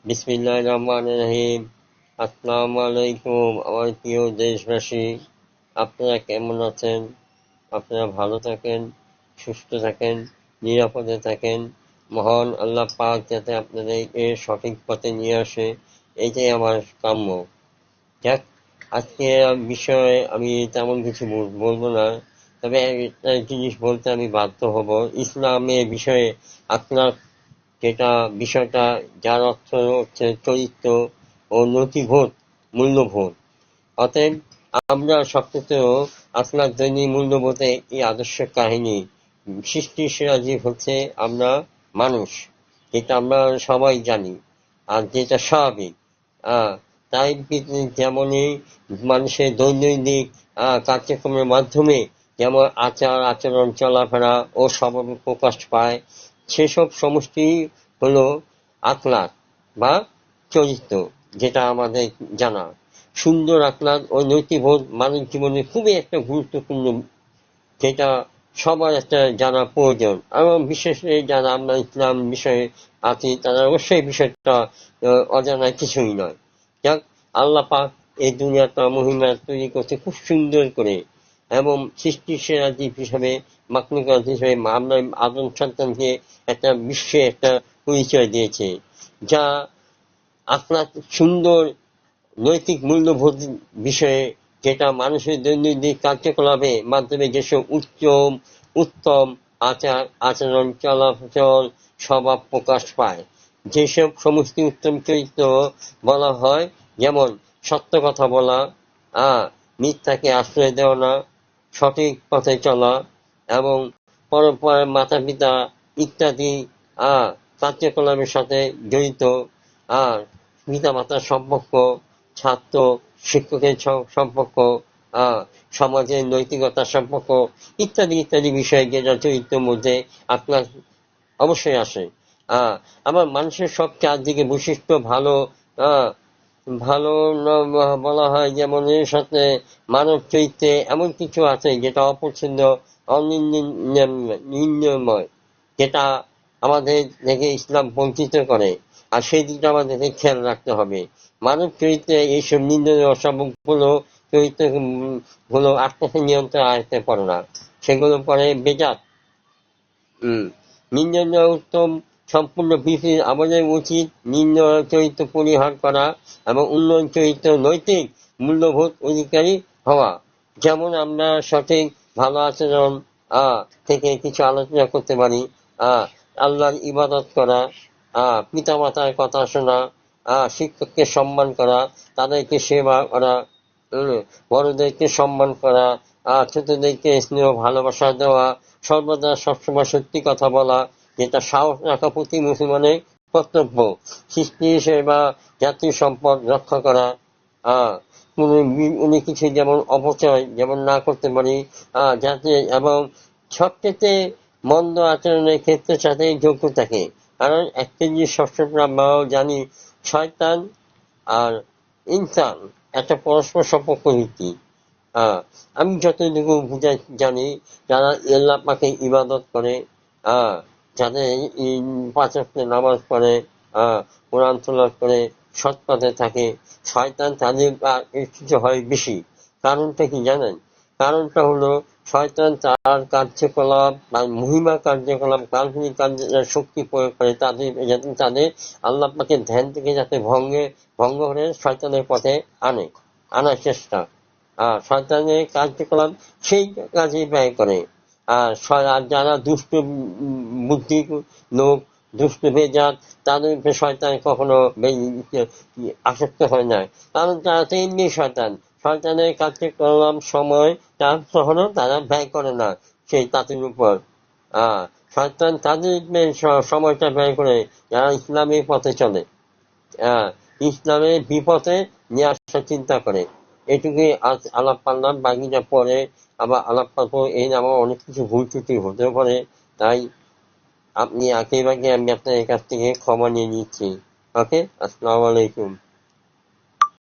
বিসমিল্লাহির রহমানির রহিম। আসসালামু আলাইকুম আমার প্রিয় দেশবাসী, আপনারা কেমন আছেন? আপনারা ভালো থাকেন, সুস্থ থাকেন, নিরাপদে থাকেন। মহান আল্লাহ পাক যাতে আপনাদেরকে সঠিক পথে নিয়ে আসে, এটাই আমার কাম্য। যাক, আজকে বিষয়ে আমি তেমন কিছু বলবো না, তবে একটা জিনিস বলতে আমি বাধ্য হব। ইসলামের বিষয়ে আপনার যেটা বিষয়টা, যার অর্থ হচ্ছে চরিত্র ও নথিবোধ, মূল্যবোধ। অতএব আমরা সবচেয়ে আপনার দৈনিক মূল্যবোধে এই আদর্শ কাহিনী। সৃষ্টির সেরা জীব হচ্ছে আমরা মানুষ, যেটা আমরা সবাই জানি, আর যেটা স্বাভাবিক। তাই যেমনই মানুষের দৈনন্দিন কার্যক্রমের মাধ্যমে যেমন আচার আচরণ চলাফেরা ও স্বভাবে প্রকাশ পায়, সেসব সমষ্টি হলো আখলাক বা চরিত্র, যেটা আমাদের জানা। সুন্দর আখলাক ও নৈতিকবোধ মানব জীবনে খুবই একটা গুরুত্বপূর্ণ, যেটা সবার একটা জানা প্রয়োজন। এবং বিশেষ করে যারা আমরা ইসলাম বিষয়ে আছি, তারা অবশ্যই বিষয়টা অজানা কিছুই নয়। যাক, আল্লাহ পাক এই দুনিয়াটা মহিমা তৈরি করতে খুব সুন্দর করে, এবং সৃষ্টির সেরা জীব হিসাবে, মাখলুকাত হিসাবে আমরা আদম সন্তানকে একটা বিশ্বে একটা পরিচয় দিয়েছে, যা আপনার সুন্দর নৈতিক মূল্যবোধ বিষয়ে, যেটা মানুষের দৈনন্দিন কার্যকলাপের মাধ্যমে যেসব উত্তম আচার আচরণ চলাচল স্বভাব প্রকাশ পায়, যেসব সমস্ত উত্তম চরিত্র বলা হয়, যেমন সত্য কথা বলা, মিথ্যাকে আশ্রয় দেওয়া না, সঠিক পথে চলা, এবং পরস্পরের মাতা পিতা ইত্যাদি কার্যকলাপের সাথে জড়িত, আর পিতা মাতার সম্পর্ক, ছাত্র শিক্ষকের সম্পর্ক, সমাজের নৈতিকতার সম্পর্ক, ইত্যাদি ইত্যাদি বিষয় যেটা চরিত্রের মধ্যে আপনার অবশ্যই আসে। আমার মানুষের সব চারদিকে বৈশিষ্ট্য ভালো, ভালো বলা হয়, যেমন এর সাথে মানব চরিত্রে এমন কিছু আছে যেটা অপছন্দ, অনির্ণয়ময়, যেটা আমাদের থেকে ইসলাম বঞ্চিত করে, আর সেই দিকটা আমাদেরকে খেয়াল রাখতে হবে। মানব চরিত্রে এইসব নিন্দনীয় অসম্ভবগুলো চরিত্র গুলো আত্মকে নিয়ন্ত্রণ আনতে পারে না, সেগুলো পরে বেজাত। নিন্দনীয় উত্তম সম্পূর্ণ বিপরীত। আমাদের উচিত নিম্ন চরিত্র পরিহার করা এবং উন্নয়ন চরিত্র নৈতিক মূল্যবোধ অধিকারী হওয়া। যেমন আমরা সঠিক ভালো আচরণ থেকে কিছু আলোচনা করতে পারি। আল্লাহর ইবাদত করা, পিতা মাতার কথা শোনা, শিক্ষককে সম্মান করা, তাদেরকে সেবা করা, বড়দেরকে সম্মান করা, ছোটদেরকে স্নেহ ভালোবাসা দেওয়া, সর্বদা সবসময় সত্যি কথা বলা, যেটা সাহস রাখা প্রতি মুসলমানের কর্তব্য। সৃষ্টি হিসেবে বা জাতীয় সম্পদ রক্ষা করা, উনি কিছু যেমন অপচয় যেমন না করতে পারি, যাতে এবং সবচেয়ে মন্দ আচরণের ক্ষেত্রে সাথে যোগ্য থাকে। কারণ একটা জিনিস সবসময় আমরাও জানি, শয়তান আর ইনসান একটা পরস্পর সম্পর্ক নীতি। আমি যতটুকু জানি, যারা আল্লাহ পাকে ইবাদত করে, যাদের পাঁচ ওয়াক্ত নামাজ পড়ে, কোরআন তেলাওয়াত করে, সৎ পথে থাকে, শয়তান তাদের কিছু হয় বেশি। কারণটা কি জানেন? কারণটা হলো শয়তান তার কার্যকলাপ বা মহিমা কার্যকলাপ, কাল্পনিক শক্তি প্রয়োগ করে তাদের, যাতে তাদের আল্লাহ পাকের ধ্যান থেকে যাতে ভঙ্গ করে শয়তানের পথে আনার চেষ্টা। শয়তানের কার্যকলাপ সেই কাজে ব্যয় করে। আর যারা দুষ্ট বুদ্ধি লোক, দুষ্ট বেজাত, তাদের উপরে শয়তান কখনো আসক্ত হয় না, কারণ তারা তো এমনি শয়তান। শয়তানের কার্যকলাপ সময় তার কখনো তারা ব্যয় করে না তাদের উপর। শয়তান তাদের সময়টা ব্যয় করে যারা ইসলামের পথে চলে, ইসলামের বিপথে নিয়ে আসার চিন্তা করে। এটুকুই আজ আলাপ পারলাম। বাকিটা পরে আবার আলাপ পাবো। এই আমার অনেক কিছু ভুল ত্রুটি হতে পারে, তাই আপনি আগে আমি আপনার কাছ থেকে ক্ষমা নিয়ে নিচ্ছি। ওকে, আসসালামু আলাইকুম।